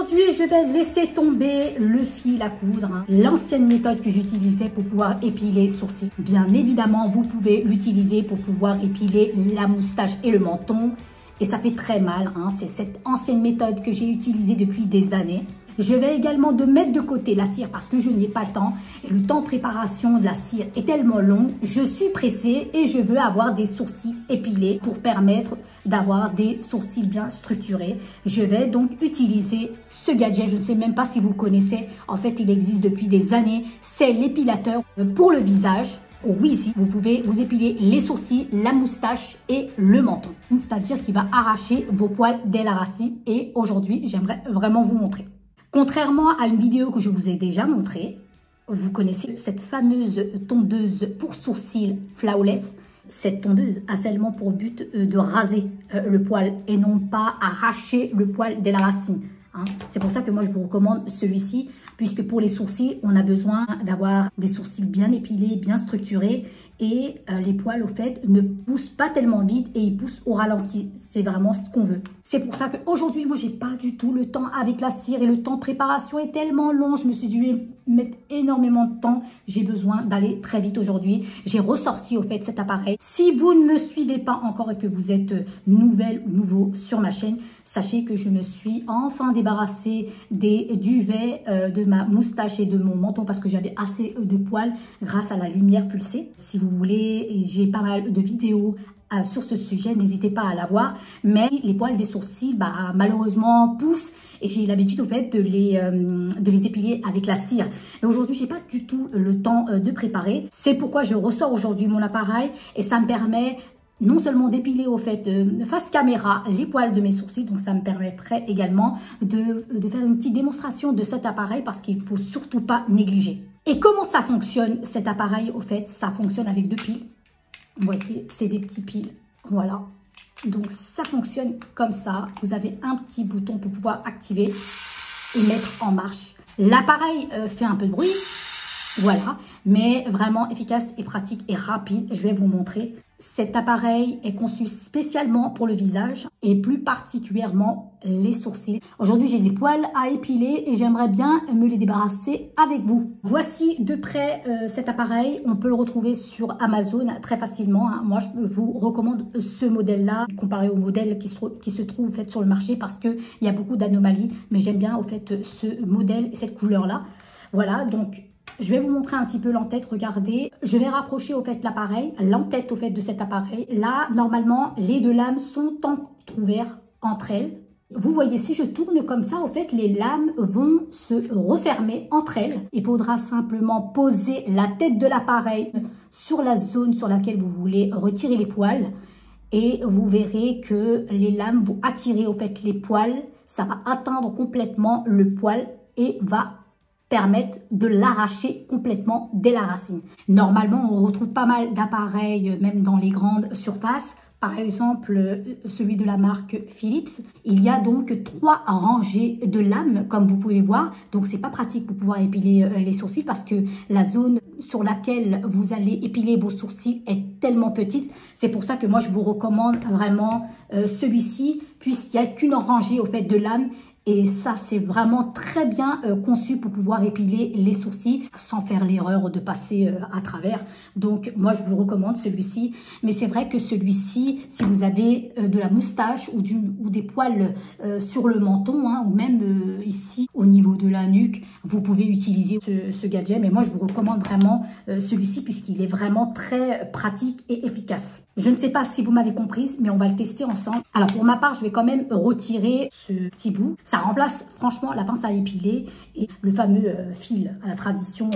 Aujourd'hui, je vais laisser tomber le fil à coudre, hein, l'ancienne méthode que j'utilisais pour pouvoir épiler les sourcils. Bien évidemment, vous pouvez l'utiliser pour pouvoir épiler la moustache et le menton. Et ça fait très mal, hein. C'est cette ancienne méthode que j'ai utilisée depuis des années. Je vais également mettre de côté la cire parce que je n'ai pas le temps. Et le temps de préparation de la cire est tellement long. Je suis pressée et je veux avoir des sourcils épilés pour permettre d'avoir des sourcils bien structurés. Je vais donc utiliser ce gadget. Je ne sais même pas si vous le connaissez. En fait, il existe depuis des années. C'est l'épilateur pour le visage. Wheezy, vous pouvez vous épiler les sourcils, la moustache et le menton. C'est-à-dire qu'il va arracher vos poils dès la racine. Et aujourd'hui, j'aimerais vraiment vous montrer. Contrairement à une vidéo que je vous ai déjà montrée, vous connaissez cette fameuse tondeuse pour sourcils Flawless. Cette tondeuse a seulement pour but de raser le poil et non pas arracher le poil dès la racine. Hein. C'est pour ça que moi je vous recommande celui-ci, puisque pour les sourcils, on a besoin d'avoir des sourcils bien épilés, bien structurés. Et les poils, au fait, ne poussent pas tellement vite et ils poussent au ralenti. C'est vraiment ce qu'on veut. C'est pour ça qu'aujourd'hui, moi, j'ai pas du tout le temps avec la cire et le temps de préparation est tellement long. Je me suis dit, je vais mettre énormément de temps. J'ai besoin d'aller très vite aujourd'hui. J'ai ressorti, au fait, cet appareil. Si vous ne me suivez pas encore et que vous êtes nouvelle ou nouveau sur ma chaîne, sachez que je me suis enfin débarrassée des duvets de ma moustache et de mon menton parce que j'avais assez de poils grâce à la lumière pulsée. Si vous voulez, j'ai pas mal de vidéos sur ce sujet, n'hésitez pas à la voir. Mais les poils des sourcils, malheureusement, poussent et j'ai l'habitude au fait de les épiler avec la cire. Et aujourd'hui, j'ai pas du tout le temps de préparer. C'est pourquoi je ressors aujourd'hui mon appareil et ça me permet non seulement d'épiler au fait face caméra les poils de mes sourcils, donc ça me permettrait également de faire une petite démonstration de cet appareil parce qu'il ne faut surtout pas négliger. Et comment ça fonctionne cet appareil au fait? Ça fonctionne avec deux piles. Vous voyez, c'est des petits piles. Voilà. Donc ça fonctionne comme ça. Vous avez un petit bouton pour pouvoir activer et mettre en marche. L'appareil fait un peu de bruit. Voilà, mais vraiment efficace et pratique et rapide. Je vais vous montrer. Cet appareil est conçu spécialement pour le visage et plus particulièrement les sourcils. Aujourd'hui, j'ai des poils à épiler et j'aimerais bien me les débarrasser avec vous. Voici de près cet appareil. On peut le retrouver sur Amazon très facilement. Hein. Moi, je vous recommande ce modèle-là comparé au modèle qui se trouve fait, sur le marché parce qu'il y a beaucoup d'anomalies. Mais j'aime bien au fait ce modèle et cette couleur-là. Voilà, donc je vais vous montrer un petit peu l'entête, regardez. Je vais rapprocher au fait l'appareil, l'entête au fait de cet appareil. Là, normalement, les deux lames sont entrouvertes entre elles. Vous voyez, si je tourne comme ça, au fait, les lames vont se refermer entre elles. Il faudra simplement poser la tête de l'appareil sur la zone sur laquelle vous voulez retirer les poils. Et vous verrez que les lames vont attirer au fait les poils. Ça va atteindre complètement le poil et va permettre de l'arracher complètement dès la racine. Normalement, on retrouve pas mal d'appareils, même dans les grandes surfaces. Par exemple, celui de la marque Philips. Il y a donc 3 rangées de lames, comme vous pouvez voir. Donc, c'est pas pratique pour pouvoir épiler les sourcils parce que la zone sur laquelle vous allez épiler vos sourcils est tellement petite. C'est pour ça que moi, je vous recommande vraiment celui-ci, puisqu'il n'y a qu'une rangée au fait de lames. Et ça, c'est vraiment très bien conçu pour pouvoir épiler les sourcils sans faire l'erreur de passer à travers. Donc, moi, je vous recommande celui-ci. Mais c'est vrai que celui-ci, si vous avez de la moustache ou des poils sur le menton, hein, ou même ici au niveau de la nuque, vous pouvez utiliser ce gadget. Mais moi, je vous recommande vraiment celui-ci puisqu'il est vraiment très pratique et efficace. Je ne sais pas si vous m'avez comprise, mais on va le tester ensemble. Alors, pour ma part, je vais quand même retirer ce petit bout. Ça remplace franchement la pince à épiler et le fameux fil à la tradition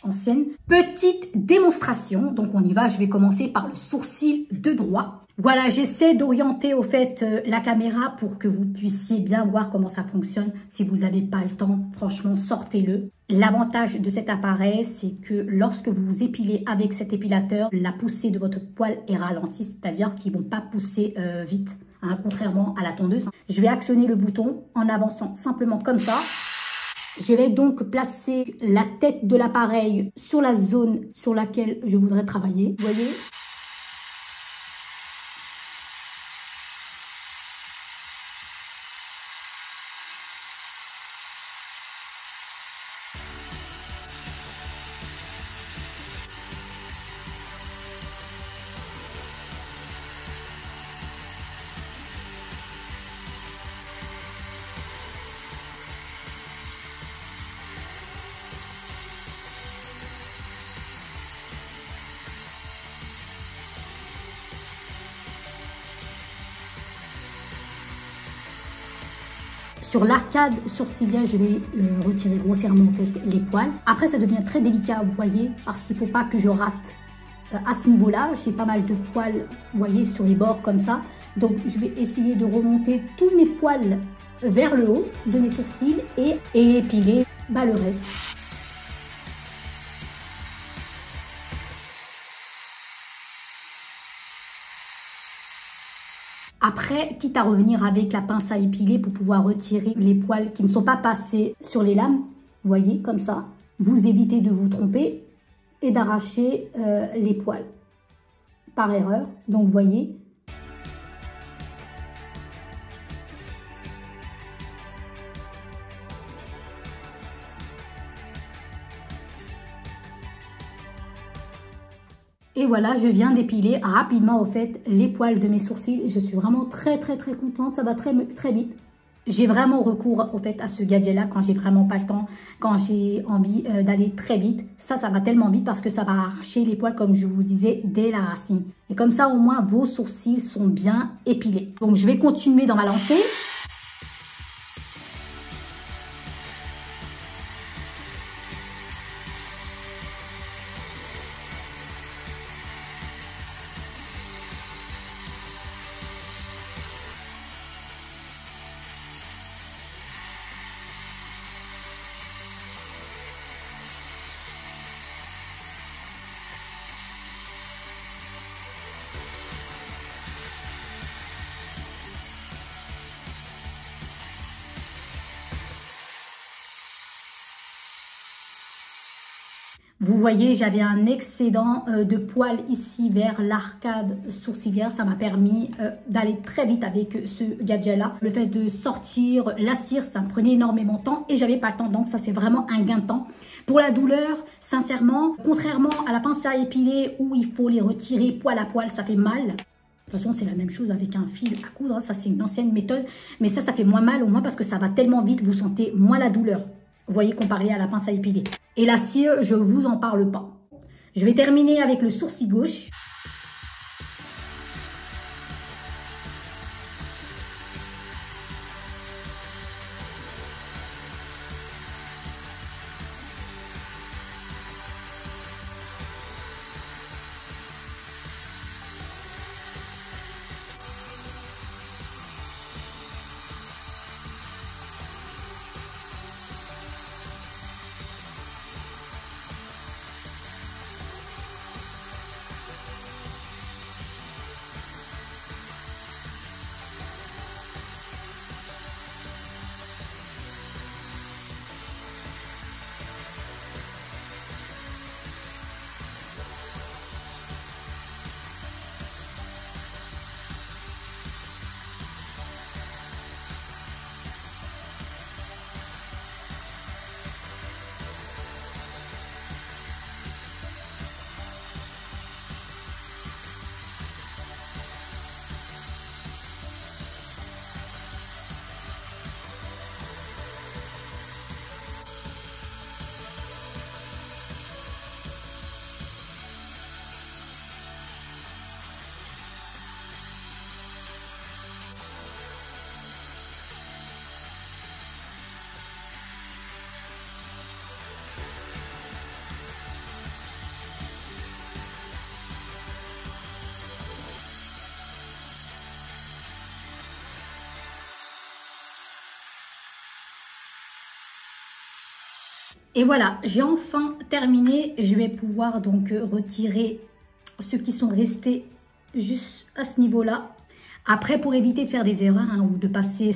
ancienne. Petite démonstration. Donc, on y va. Je vais commencer par le sourcil de droit. Voilà, j'essaie d'orienter au fait la caméra pour que vous puissiez bien voir comment ça fonctionne. Si vous n'avez pas le temps, franchement, sortez-le. L'avantage de cet appareil, c'est que lorsque vous vous épilez avec cet épilateur, la poussée de votre poil est ralentie, c'est-à-dire qu'ils ne vont pas pousser vite, hein, contrairement à la tondeuse. Je vais actionner le bouton en avançant simplement comme ça. Je vais donc placer la tête de l'appareil sur la zone sur laquelle je voudrais travailler. Vous voyez ? Sur l'arcade sourcilière, je vais retirer grossièrement en fait, les poils. Après, ça devient très délicat, vous voyez, parce qu'il ne faut pas que je rate à ce niveau-là. J'ai pas mal de poils, vous voyez, sur les bords comme ça. Donc, je vais essayer de remonter tous mes poils vers le haut de mes sourcils et épiler le reste. Après, quitte à revenir avec la pince à épiler pour pouvoir retirer les poils qui ne sont pas passés sur les lames, vous voyez, comme ça, vous évitez de vous tromper et d'arracher les poils par erreur. Donc, vous voyez. Et voilà, je viens d'épiler rapidement au fait les poils de mes sourcils. Je suis vraiment très contente, ça va très vite. J'ai vraiment recours au fait à ce gadget-là quand j'ai vraiment pas le temps, quand j'ai envie d'aller très vite. Ça va tellement vite parce que ça va arracher les poils comme je vous disais dès la racine. Et comme ça au moins vos sourcils sont bien épilés. Donc je vais continuer dans ma lancée. Vous voyez, j'avais un excédent de poils ici vers l'arcade sourcilière. Ça m'a permis d'aller très vite avec ce gadget-là. Le fait de sortir la cire, ça me prenait énormément de temps et j'avais pas le temps. Donc, ça, c'est vraiment un gain de temps. Pour la douleur, sincèrement, contrairement à la pince à épiler où il faut les retirer poil à poil, ça fait mal. De toute façon, c'est la même chose avec un fil à coudre. Ça, c'est une ancienne méthode. Mais ça fait moins mal au moins parce que ça va tellement vite. Vous sentez moins la douleur. Vous voyez, comparé à la pince à épiler. Et la cire, je vous en parle pas. Je vais terminer avec le sourcil gauche. Et voilà, j'ai enfin terminé. Je vais pouvoir donc retirer ceux qui sont restés juste à ce niveau-là. Après, pour éviter de faire des erreurs ou de passer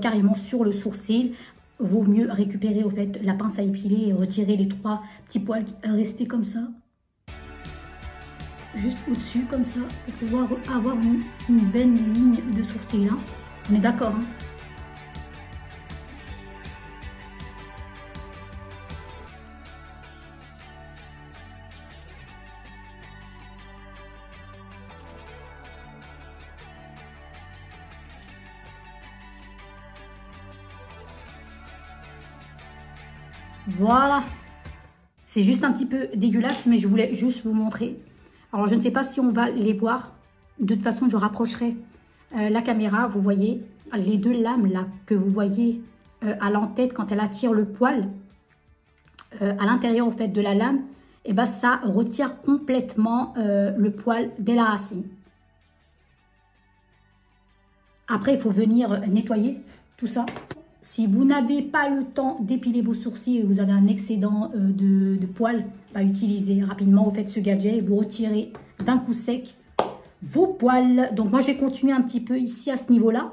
carrément sur le sourcil, vaut mieux récupérer au fait la pince à épiler et retirer les 3 petits poils restés comme ça. Juste au-dessus comme ça, pour pouvoir avoir une belle ligne de sourcil. Hein. On est d'accord, hein? Voilà, c'est juste un petit peu dégueulasse, mais je voulais juste vous montrer. Alors, je ne sais pas si on va les voir. De toute façon, je rapprocherai la caméra, vous voyez. les deux lames là que vous voyez à l'entête quand elle attire le poil à l'intérieur au fait de la lame, et ben ça retire complètement le poil dès la racine. Après, il faut venir nettoyer tout ça. Si vous n'avez pas le temps d'épiler vos sourcils et vous avez un excédent de poils, bah, utilisez rapidement, vous faites ce gadget et vous retirez d'un coup sec vos poils. Donc moi, je vais continuer un petit peu ici à ce niveau-là,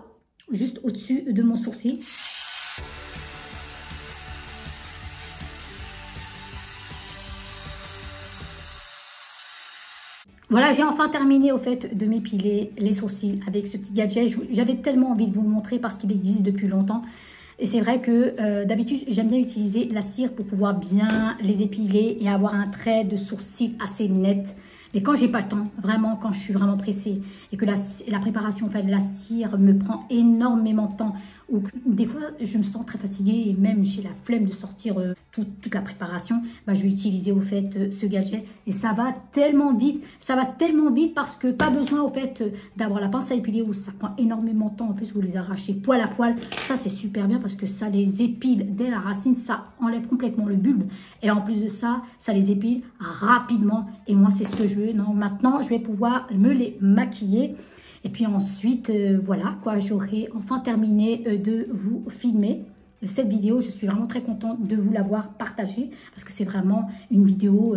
juste au-dessus de mon sourcil. Voilà, j'ai enfin terminé au fait de m'épiler les sourcils avec ce petit gadget. J'avais tellement envie de vous le montrer parce qu'il existe depuis longtemps. Et c'est vrai que d'habitude, j'aime bien utiliser la cire pour pouvoir bien les épiler et avoir un trait de sourcil assez net. Mais quand j'ai pas le temps, vraiment, quand je suis vraiment pressée et que la préparation en fait, de la cire me prend énormément de temps, ou que, des fois je me sens très fatiguée et même j'ai la flemme de sortir toute la préparation, bah, je vais utiliser au fait ce gadget et ça va tellement vite parce que pas besoin au fait d'avoir la pince à épiler où ça prend énormément de temps. En plus vous les arrachez poil à poil, ça c'est super bien parce que ça les épile dès la racine, ça enlève complètement le bulbe et en plus de ça, ça les épile rapidement et moi c'est ce que je veux. Non, maintenant je vais pouvoir me les maquiller. Et puis ensuite, voilà, quoi, j'aurai enfin terminé de vous filmer cette vidéo. Je suis vraiment très contente de vous l'avoir partagée parce que c'est vraiment une vidéo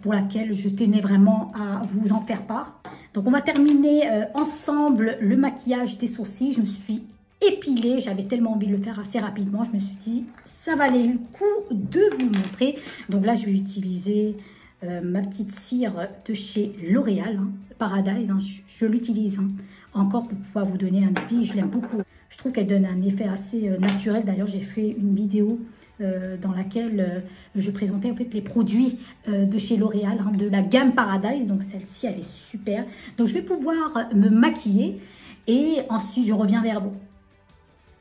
pour laquelle je tenais vraiment à vous en faire part. Donc, on va terminer ensemble le maquillage des sourcils. Je me suis épilée, j'avais tellement envie de le faire assez rapidement. Je me suis dit, ça valait le coup de vous montrer. Donc là, je vais utiliser ma petite cire de chez L'Oréal, hein, Paradise, hein, je l'utilise encore pour pouvoir vous donner un avis, je l'aime beaucoup. Je trouve qu'elle donne un effet assez naturel. D'ailleurs, j'ai fait une vidéo dans laquelle je présentais en fait les produits de chez L'Oréal, hein, de la gamme Paradise. Donc celle-ci, elle est super. Donc je vais pouvoir me maquiller et ensuite je reviens vers vous.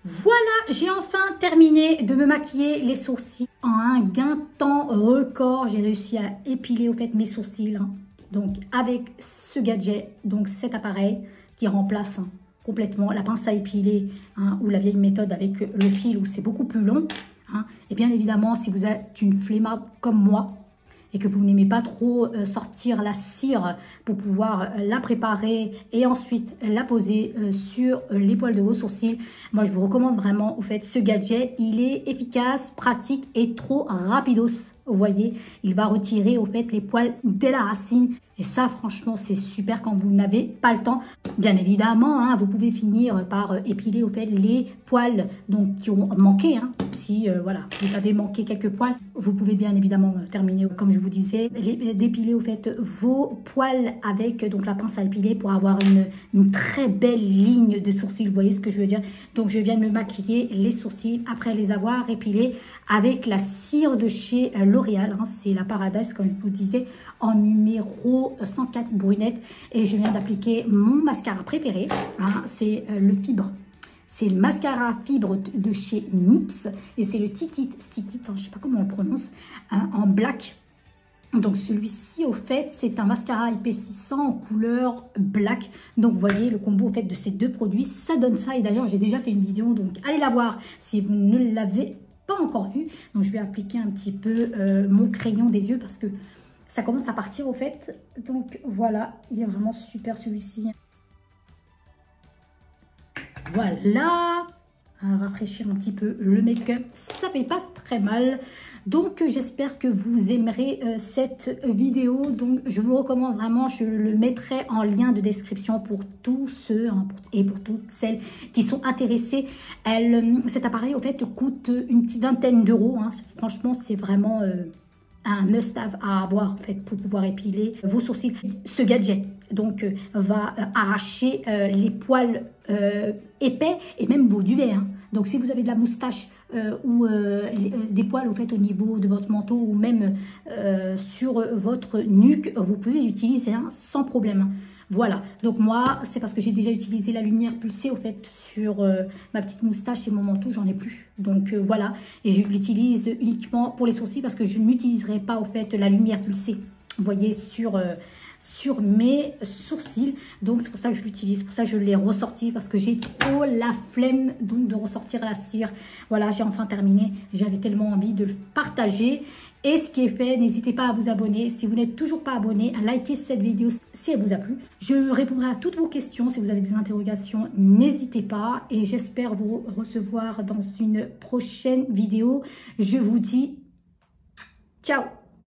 Voilà, j'ai enfin terminé de me maquiller les sourcils. En un gain de temps record, j'ai réussi à épiler au fait mes sourcils. Hein. Donc avec ce gadget, donc cet appareil qui remplace complètement la pince à épiler hein, ou la vieille méthode avec le fil où c'est beaucoup plus long. Hein. Et bien évidemment, si vous êtes une flemmarde comme moi, et que vous n'aimez pas trop sortir la cire pour pouvoir la préparer et ensuite la poser sur les poils de vos sourcils, moi je vous recommande vraiment au fait ce gadget. Il est efficace, pratique et trop rapidos. Vous voyez, il va retirer au fait les poils dès la racine. Et ça, franchement, c'est super quand vous n'avez pas le temps. Bien évidemment, hein, vous pouvez finir par épiler au fait les poils donc, qui ont manqué. Hein. Si voilà, vous avez manqué quelques poils, vous pouvez bien évidemment terminer, comme je vous disais, d'épiler au fait vos poils avec donc la pince à épiler pour avoir une très belle ligne de sourcils. Vous voyez ce que je veux dire? Donc, je viens de me maquiller les sourcils après les avoir épilés avec la cire de chez L'Oréal. Hein. C'est la Paradise, comme je vous disais, en numéro 104 brunette. Et je viens d'appliquer mon mascara préféré. Hein. C'est le Fibre. C'est le mascara fibre de chez NYX et c'est le Stick It, hein, je ne sais pas comment on le prononce, hein, en black. Donc celui-ci, au fait, c'est un mascara épaississant en couleur black. Donc vous voyez le combo au fait de ces deux produits, ça donne ça. Et d'ailleurs, j'ai déjà fait une vidéo, donc allez la voir si vous ne l'avez pas encore vue. Donc je vais appliquer un petit peu mon crayon des yeux parce que ça commence à partir au fait. Donc voilà, il est vraiment super celui-ci. Voilà, à rafraîchir un petit peu le make-up, ça fait pas très mal. Donc j'espère que vous aimerez cette vidéo. Donc je vous recommande vraiment, je le mettrai en lien de description pour tous ceux hein, et pour toutes celles qui sont intéressées. Cet appareil au fait coûte une petite vingtaine d'euros. Hein. Franchement c'est vraiment un must-have à avoir en fait pour pouvoir épiler vos sourcils. Ce gadget donc va arracher les poils épais et même vos duvets. Hein. Donc si vous avez de la moustache ou des poils au fait au niveau de votre manteau ou même sur votre nuque, vous pouvez l'utiliser hein, sans problème. Hein. Voilà, donc moi c'est parce que j'ai déjà utilisé la lumière pulsée au fait sur ma petite moustache et mon manteau, j'en ai plus. Donc voilà, et je l'utilise uniquement pour les sourcils parce que je n'utiliserai pas au fait la lumière pulsée. Vous voyez sur sur mes sourcils. Donc c'est pour ça que je l'utilise, c'est pour ça que je l'ai ressorti, parce que j'ai trop la flemme donc de ressortir la cire. Voilà, j'ai enfin terminé, j'avais tellement envie de le partager. Et ce qui est fait, n'hésitez pas à vous abonner. Si vous n'êtes toujours pas abonné, à liker cette vidéo si elle vous a plu. Je répondrai à toutes vos questions. Si vous avez des interrogations, n'hésitez pas. Et j'espère vous recevoir dans une prochaine vidéo. Je vous dis ciao!